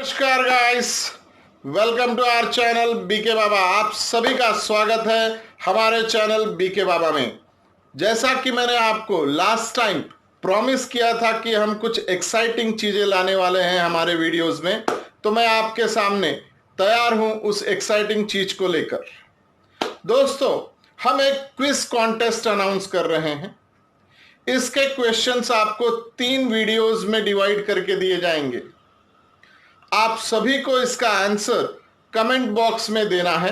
नमस्कार guys, welcome to our channel BK Baba. आप सभी का स्वागत है हमारे चैनल बीके बाबा में। जैसा कि मैंने आपको लास्ट टाइम प्रॉमिस किया था कि हम कुछ एक्साइटिंग चीजें लाने वाले हैं हमारे वीडियोस में, तो मैं आपके सामने तैयार हूं उस एक्साइटिंग चीज को लेकर। दोस्तों, हम एक क्विज कॉन्टेस्ट अनाउंस कर रहे हैं। इसके क्वेश्चंस आपको 3 वीडियोस में डिवाइड करके दिए जाएंगे। आप सभी को इसका आंसर कमेंट बॉक्स में देना है।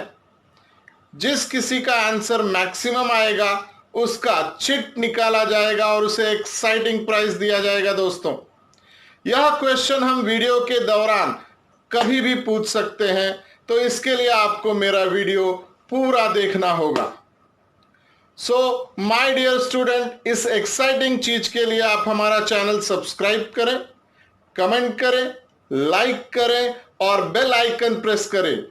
जिस किसी का आंसर मैक्सिमम आएगा उसका चिट निकाला जाएगा और उसे एक्साइटिंग प्राइज दिया जाएगा। दोस्तों, यह क्वेश्चन हम वीडियो के दौरान कभी भी पूछ सकते हैं, तो इसके लिए आपको मेरा वीडियो पूरा देखना होगा। सो माय डियर स्टूडेंट, इस एक्साइटिंग चीज के लिए आप हमारा चैनल सब्सक्राइब करें, कमेंट करें, लाइक करें और बेल आइकन प्रेस करें।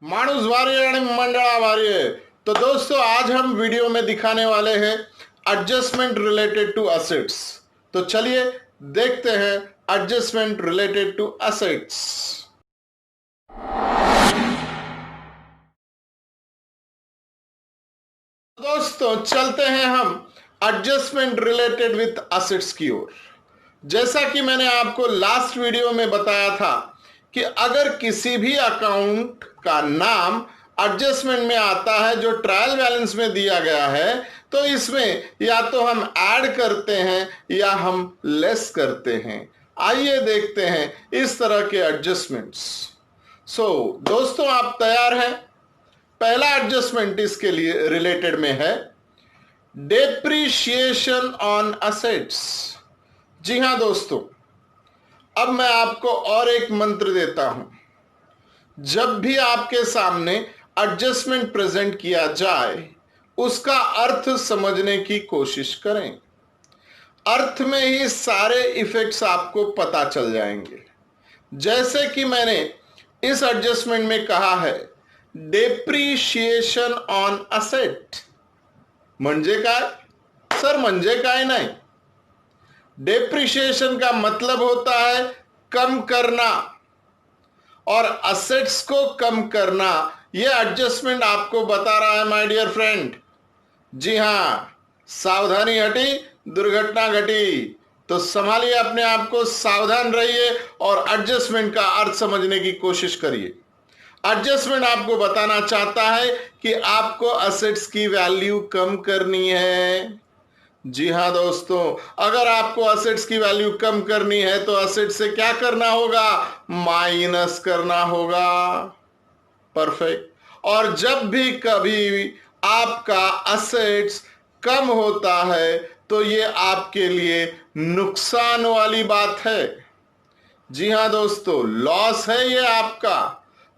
मानुस वार्य आणि मंडला वार्य। तो दोस्तों, आज हम वीडियो में दिखाने वाले हैं एडजस्टमेंट रिलेटेड टू असेट्स। तो चलिए देखते हैं एडजस्टमेंट रिलेटेड टू असेट्स। दोस्तों, चलते हैं हम एडजस्टमेंट रिलेटेड विथ असेट्स की ओर। जैसा कि मैंने आपको लास्ट वीडियो में बताया था कि अगर किसी भी अकाउंट का नाम एडजस्टमेंट में आता है जो ट्रायल बैलेंस में दिया गया है, तो इसमें या तो हम ऐड करते हैं या हम लेस करते हैं। आइए देखते हैं इस तरह के एडजस्टमेंट्स। दोस्तों, आप तैयार हैं? पहला एडजस्टमेंट इसके लिए रिलेटेड में है डेप्रिशिएशन ऑन असेट्स। जी हां दोस्तों, अब मैं आपको और एक मंत्र देता हूं। जब भी आपके सामने एडजस्टमेंट प्रेजेंट किया जाए, उसका अर्थ समझने की कोशिश करें। अर्थ में ही सारे इफेक्ट्स आपको पता चल जाएंगे। जैसे कि मैंने इस एडजस्टमेंट में कहा है डेप्रिशिएशन ऑन असेट। म्हणजे काय सर? म्हणजे काय नाही। डेप्रिशिएशन का मतलब होता है कम करना, और असेट्स को कम करना। यह एडजस्टमेंट आपको बता रहा है माय डियर फ्रेंड। जी हां, सावधानी हटी दुर्घटना घटी। तो संभालिए अपने आप को, सावधान रहिए और एडजस्टमेंट का अर्थ समझने की कोशिश करिए। एडजस्टमेंट आपको बताना चाहता है कि आपको असेट्स की वैल्यू कम करनी है। जी हां दोस्तों, अगर आपको असेट्स की वैल्यू कम करनी है तो असेट से क्या करना होगा? माइनस करना होगा। परफेक्ट। और जब भी कभी आपका असेट्स कम होता है तो ये आपके लिए नुकसान वाली बात है। जी हां दोस्तों, लॉस है ये आपका।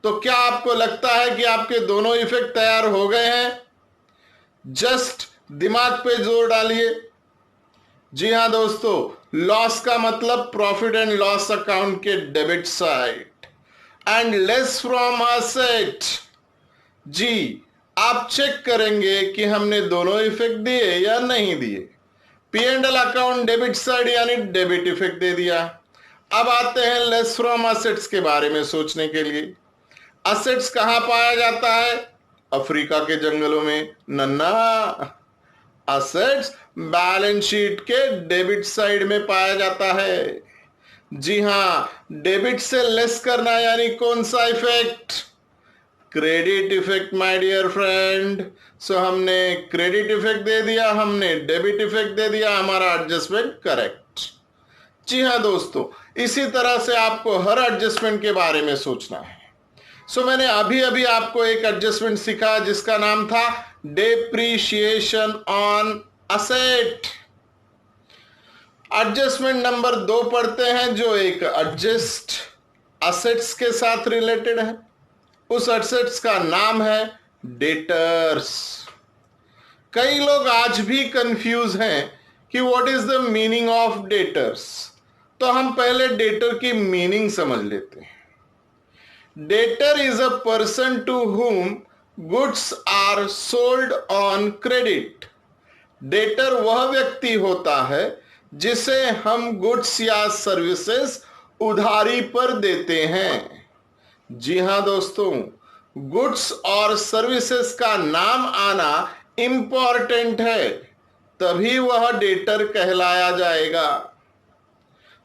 तो क्या आपको लगता है कि आपके दोनों इफेक्ट तैयार हो गए हैं? जस्ट दिमाग पे जोर डालिए। जी हां दोस्तों, लॉस का मतलब प्रॉफिट एंड लॉस अकाउंट के debit side and less from asset. जी, आप चेक करेंगे कि हमने दोनों इफेक्ट दिए या नहीं दिए। P and L account debit side यानी डेबिट इफेक्ट दे दिया। अब आते हैं लेस फ्रॉम असेट्स के बारे में सोचने के लिए। असेट्स कहां पाया जाता है? अफ्रीका के जंगलों में? नन्ना, असेट्स बैलेंस शीट के डेबिट साइड में पाया जाता है। जी हां, डेबिट से लेस करना यानी कौन सा effect? Credit effect my dear friend. So हमने क्रेडिट इफेक्ट दे दिया, हमने डेबिट इफेक्ट दे दिया, हमारा एडजस्टमेंट करेक्ट। जी हां दोस्तों, इसी तरह से आपको हर एडजस्टमेंट के बारे में सोचना है। मैंने अभी अभी आपको एक एडजस्टमेंट सिखाया जिसका नाम था depreciation on asset. Adjustment number 2 पढ़ते हैं, जो एक एडजस्ट असेट्स के साथ रिलेटेड है। उस असेट्स का नाम है डेटर्स। कई लोग आज भी कंफ्यूज हैं कि what is the meaning of debtors. तो हम पहले डेटर की मीनिंग समझ लेते हैं। Debtor is a person to whom goods are sold on credit। Debtor वह व्यक्ति होता है जिसे हम गुड्स या सर्विसेज उधारी पर देते हैं। जी हां दोस्तों, गुड्स और सर्विसेज का नाम आना इंपॉर्टेंट है, तभी वह डेटर कहलाया जाएगा।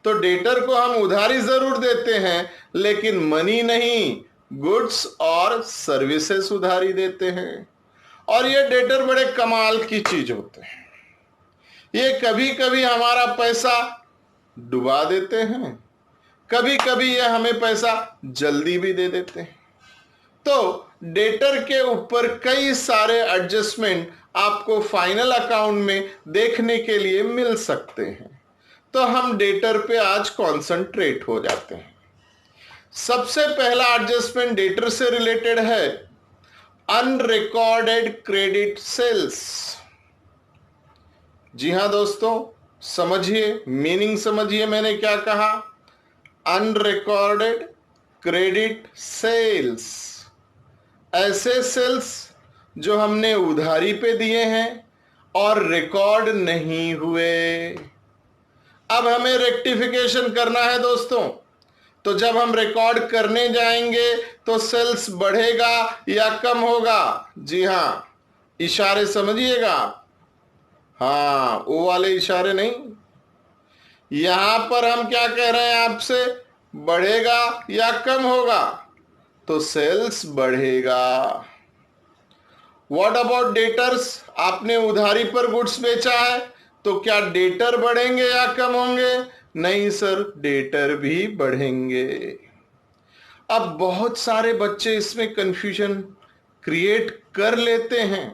तो डेटर को हम उधारी जरूर देते हैं, लेकिन मनी नहीं, गुड्स और सर्विसेज उधारी देते हैं। और ये डेटर बड़े कमाल की चीज होते हैं। ये कभी कभी हमारा पैसा डुबा देते हैं, कभी कभी ये हमें पैसा जल्दी भी दे देते हैं। तो डेटर के ऊपर कई सारे एडजस्टमेंट आपको फाइनल अकाउंट में देखने के लिए मिल सकते हैं। तो हम डेटर पे आज कॉन्सेंट्रेट हो जाते हैं। सबसे पहला एडजस्टमेंट डेटर से रिलेटेड है अनरिकॉर्डेड क्रेडिट सेल्स। जी हां दोस्तों, समझिए, मीनिंग समझिए मैंने क्या कहा। अनरिकॉर्डेड क्रेडिट सेल्स, ऐसे सेल्स जो हमने उधारी पे दिए हैं और रिकॉर्ड नहीं हुए। अब हमें रेक्टिफिकेशन करना है दोस्तों। तो जब हम रिकॉर्ड करने जाएंगे तो सेल्स बढ़ेगा या कम होगा? जी हां, इशारे समझिएगा। हाँ, वो वाले इशारे नहीं। यहां पर हम क्या कह रहे हैं आपसे, बढ़ेगा या कम होगा? तो सेल्स बढ़ेगा। What about debtors? आपने उधारी पर गुड्स बेचा है, तो क्या डेटर बढ़ेंगे या कम होंगे? नहीं सर, डेटर भी बढ़ेंगे। अब बहुत सारे बच्चे इसमें कंफ्यूजन क्रिएट कर लेते हैं।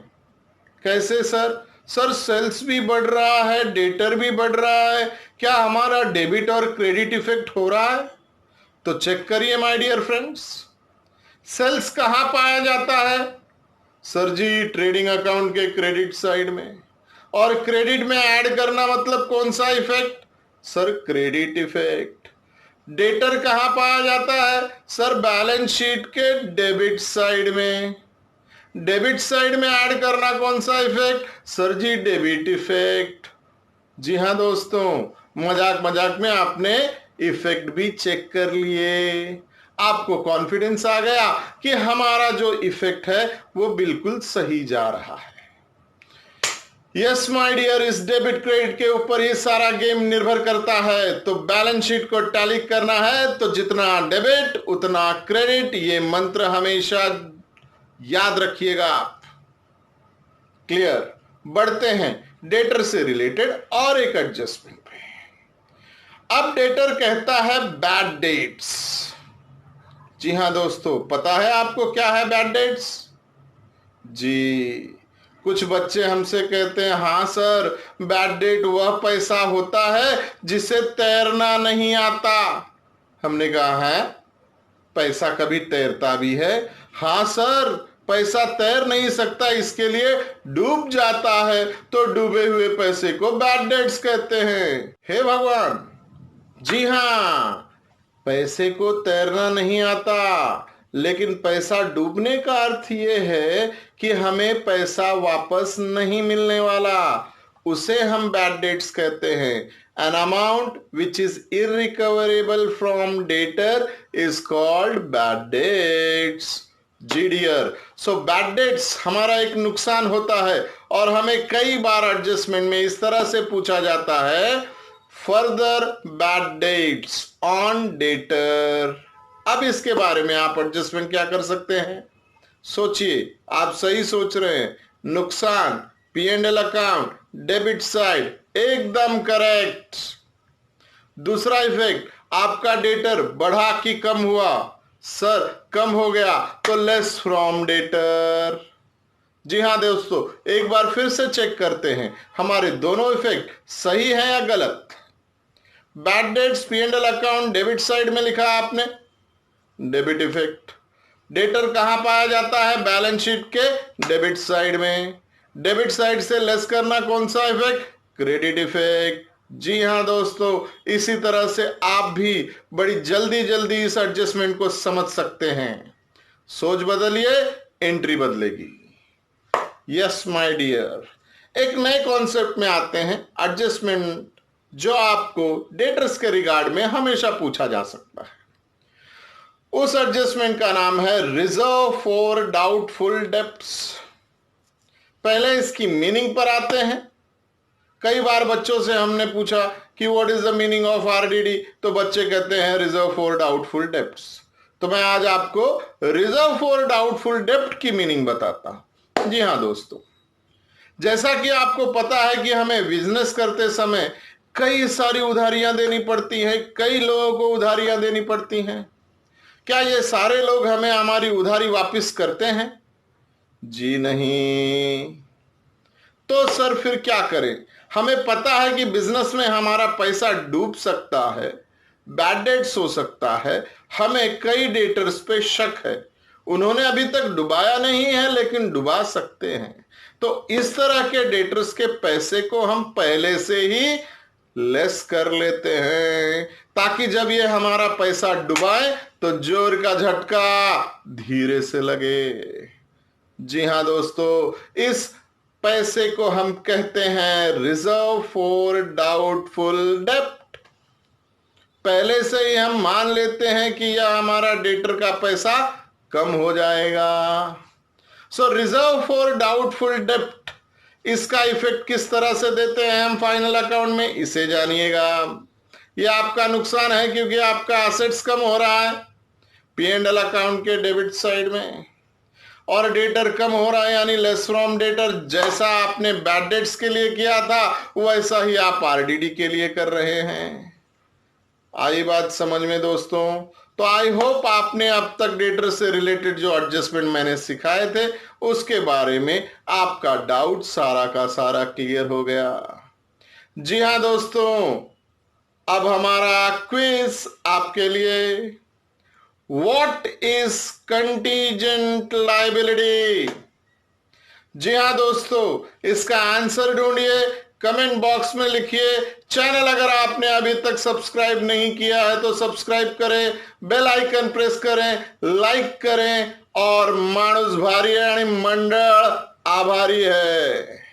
कैसे सर? सर सेल्स भी बढ़ रहा है, डेटर भी बढ़ रहा है, क्या हमारा डेबिट और क्रेडिट इफेक्ट हो रहा है? तो चेक करिए माय डियर फ्रेंड्स, सेल्स कहां पाया जाता है? सर जी, ट्रेडिंग अकाउंट के क्रेडिट साइड में। और क्रेडिट में ऐड करना मतलब कौन सा effect? Sir credit effect. Debtor कहां पाया जाता है? सर बैलेंस शीट के डेबिट साइड में। डेबिट साइड में ऐड करना कौन सा इफेक्ट? सर जी डेबिट इफेक्ट। जी हां दोस्तों, मजाक मजाक में आपने इफेक्ट भी चेक कर लिए। आपको कॉन्फिडेंस आ गया कि हमारा जो इफेक्ट है वो बिल्कुल सही जा रहा है। यस माय डियर, इस डेबिट क्रेडिट के ऊपर ही सारा गेम निर्भर करता है। तो बैलेंस शीट को टैली करना है तो जितना डेबिट उतना क्रेडिट, ये मंत्र हमेशा याद रखिएगा आप। क्लियर? बढ़ते हैं डेटर से रिलेटेड और एक एडजस्टमेंट पे। अब डेटर कहता है बैड डेट्स। जी हां दोस्तों, पता है आपको क्या है बैड डेट्स? जी, कुछ बच्चे हमसे कहते हैं हाँ सर, बैड डेट वह पैसा होता है जिसे तैरना नहीं आता। हमने कहा है पैसा कभी तैरता भी है? हाँ सर, पैसा तैर नहीं सकता, इसके लिए डूब जाता है। तो डूबे हुए पैसे को बैड डेट्स कहते हैं। हे भगवान! जी हां, पैसे को तैरना नहीं आता, लेकिन पैसा डूबने का अर्थ ये है कि हमें पैसा वापस नहीं मिलने वाला। उसे हम बैड डेट्स कहते हैं। An amount which is irrecoverable from debtor is called bad debts. जी डियर, सो बैड डेट्स हमारा एक नुकसान होता है और हमें कई बार एडजस्टमेंट में इस तरह से पूछा जाता है, further bad debts on debtor. अब इसके बारे में आप एडजस्टमेंट क्या कर सकते हैं? सोचिए, आप सही सोच रहे हैं। नुकसान P&L अकाउंट, डेबिट साइड, एकदम करेक्ट। दूसरा इफेक्ट, आपका डेटर बढ़ा कि कम हुआ? सर कम हो गया, तो लेस फ्रॉम डेटर। जी हां दोस्तों, एक बार फिर से चेक करते हैं हमारे दोनों इफेक्ट सही है या गलत। Bad debts P&L account debit side में लिखा आपने, डेबिट इफेक्ट। डेटर कहां पाया जाता है? बैलेंस शीट के डेबिट साइड में। डेबिट साइड से लेस करना कौन सा इफेक्ट? Credit effect. जी हां दोस्तों, इसी तरह से आप भी बड़ी जल्दी जल्दी इस एडजस्टमेंट को समझ सकते हैं। सोच बदलिए, एंट्री बदलेगी। यस माय डियर, एक नए कॉन्सेप्ट में आते हैं, एडजस्टमेंट जो आपको डेटर्स के रिगार्ड में हमेशा पूछा जा सकता है। उस एडजस्टमेंट का नाम है रिजर्व फॉर डाउटफुल डेब्ट्स। पहले इसकी मीनिंग पर आते हैं। कई बार बच्चों से हमने पूछा कि what is the meaning of RDD, तो बच्चे कहते हैं रिजर्व फॉर डाउटफुल डेब्ट्स। तो मैं आज आपको रिजर्व फॉर डाउटफुल डेब्ट की मीनिंग बताता हूं। जी हां दोस्तों, जैसा कि आपको पता है कि हमें बिजनेस करते समय कई सारी उधारियां देनी पड़ती हैं, कई लोगों को उधारियां देनी पड़ती हैं। क्या ये सारे लोग हमें हमारी उधारी वापस करते हैं? जी नहीं। तो सर फिर क्या करें? हमें पता है कि बिजनेस में हमारा पैसा डूब सकता है, बैड डेट्स हो सकता है, हमें कई डेटर्स पे शक है, उन्होंने अभी तक डुबाया नहीं है लेकिन डुबा सकते हैं। तो इस तरह के डेटर्स के पैसे को हम पहले से ही लेस कर लेते हैं, ताकि जब ये हमारा पैसा डुबाए तो जोर का झटका धीरे से लगे। जी हां दोस्तों, इस पैसे को हम कहते हैं रिजर्व फॉर डाउटफुल डेब्ट। पहले से ही हम मान लेते हैं कि यह हमारा डेटर का पैसा कम हो जाएगा। सो रिजर्व फॉर डाउटफुल डेब्ट, इसका इफेक्ट किस तरह से देते हैं हम फाइनल अकाउंट में, इसे जानिएगा। यह आपका नुकसान है क्योंकि आपका एसेट्स कम हो रहा है P&L अकाउंट के डेबिट साइड में, और डेटर कम हो रहा है यानी लेस फ्रॉम डेटर। जैसा आपने बैड डेट्स के लिए किया था वैसा ही आप आरडीडी के लिए कर रहे हैं। आई बात समझ में दोस्तों? तो आई होप आपने अब तक डेटर से रिलेटेड जो एडजस्टमेंट मैंने सिखाए थे उसके बारे में आपका डाउट सारा का सारा क्लियर हो गया। जी हां दोस्तों, अब हमारा क्विज आपके लिए, व्हाट इज कंटीजेंट लायबिलिटी? जी हां दोस्तों, इसका आंसर ढूंढिए, कमेंट बॉक्स में लिखिए। चैनल अगर आपने अभी तक सब्सक्राइब नहीं किया है तो सब्सक्राइब करें, बेल आइकन प्रेस करें, लाइक करें, और माणूस भारी है यानी मंडळ आभारी है।